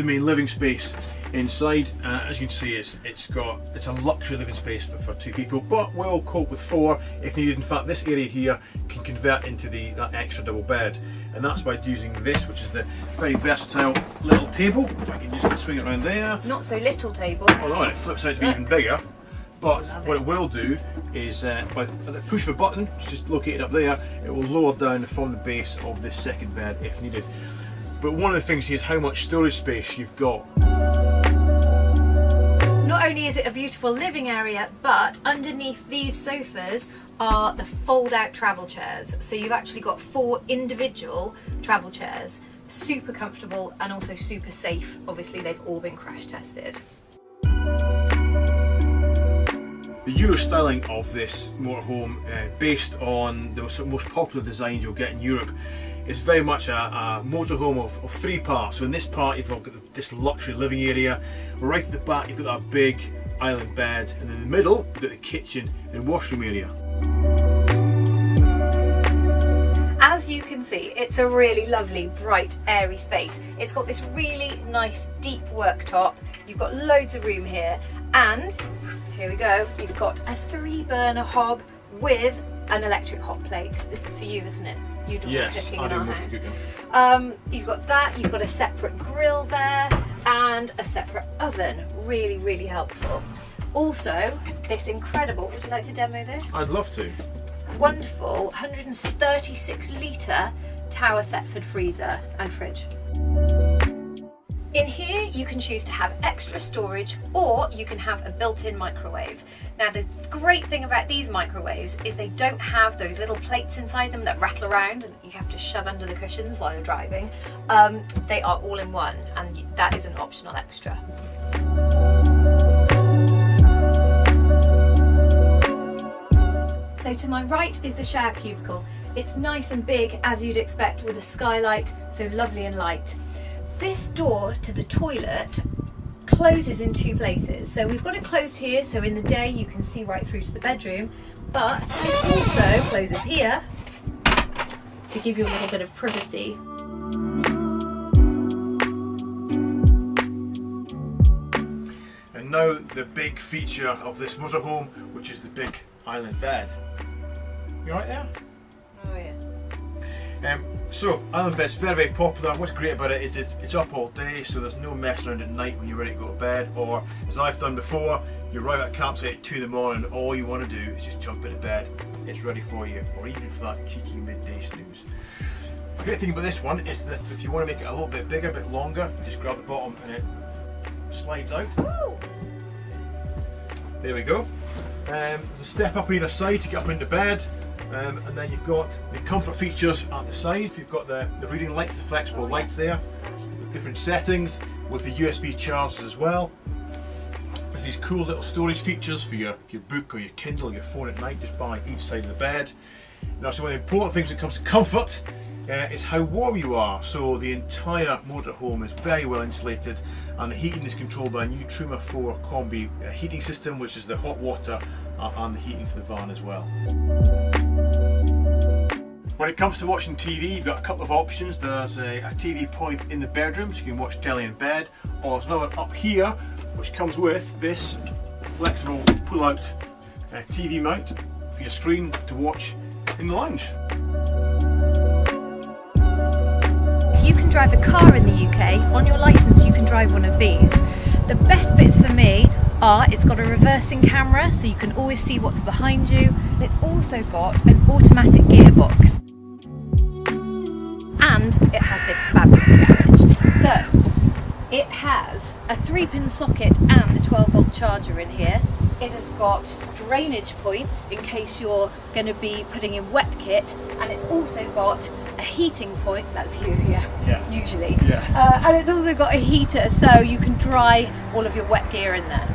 the main living space inside. As you can see, it's a luxury living space for 2 people, but will cope with 4 if needed. In fact, this area here can convert into that extra double bed, and that's by using this, which is the very versatile little table. If I can just swing it around there. Not so little table. Oh no, and it flips out to be even bigger. But what it will do is, by the push of a button, just located up there, it will lower down from the base of this second bed if needed. But one of the things here is how much storage space you've got. Not only is it a beautiful living area, but underneath these sofas are the fold-out travel chairs. So you've actually got 4 individual travel chairs, super comfortable and also super safe. Obviously, they've all been crash tested. The Euro styling of this motorhome, based on the most popular designs you'll get in Europe, is very much a motorhome of 3 parts. So in this part you've got this luxury living area, right at the back you've got that big island bed, and in the middle you've got the kitchen and washroom area. As you can see, it's a really lovely, bright, airy space. It's got this really nice deep worktop, you've got loads of room here, and here we go, you've got a 3-burner hob with an electric hot plate. This is for you, isn't it? You do all the cooking in our house. You've got that, you've got a separate grill there and a separate oven. Really, really helpful. Also, this incredible, would you like to demo this? I'd love to. Wonderful 136 litre Tower Thetford freezer and fridge. In here you can choose to have extra storage, or you can have a built-in microwave. Now the great thing about these microwaves is they don't have those little plates inside them that rattle around and you have to shove under the cushions while you're driving. They are all in one, and that is an optional extra. So to my right is the shower cubicle. It's nice and big, as you'd expect, with a skylight, so lovely and light. This door to the toilet closes in 2 places. So we've got it closed here, so in the day you can see right through to the bedroom, but it also closes here to give you a little bit of privacy. And now the big feature of this motorhome, which is the big island bed. You alright there? Oh yeah. So island bed's very, very popular. What's great about it is it's up all day, so there's no messing around at night when you're ready to go to bed, or as I've done before, you arrive at a campsite at 2 in the morning and all you want to do is just jump into bed. It's ready for you, or even for that cheeky midday snooze. The great thing about this one is that if you want to make it a little bit bigger, a bit longer, you just grab the bottom and it slides out. Ooh. There we go. There's a step up on either side to get up into bed. And then you've got the comfort features at the side. You've got the reading lights, the flexible lights there, with different settings, with the USB chargers as well. There's these cool little storage features for your book or your Kindle or your phone at night, just by each side of the bed. Now, so one of the important things when it comes to comfort is how warm you are. So the entire motorhome is very well insulated, and the heating is controlled by a new Truma Combi heating system, which is the hot water and the heating for the van as well. When it comes to watching TV, you've got a couple of options. There's a TV point in the bedroom, so you can watch telly in bed, or there's another up here which comes with this flexible pull-out TV mount for your screen to watch in the lounge. If you can drive a car in the UK, on your licence you can drive one of these. The best bits for me are it's got a reversing camera, so you can always see what's behind you. It's also got an automatic gearbox, and it has this fabulous garage. So it has a 3-pin socket and a 12-volt charger in here. It has got drainage points in case you're going to be putting in wet kit, and it's also got a heating point. That's you, yeah. Usually. Yeah. And it's also got a heater, so you can dry all of your wet gear in there.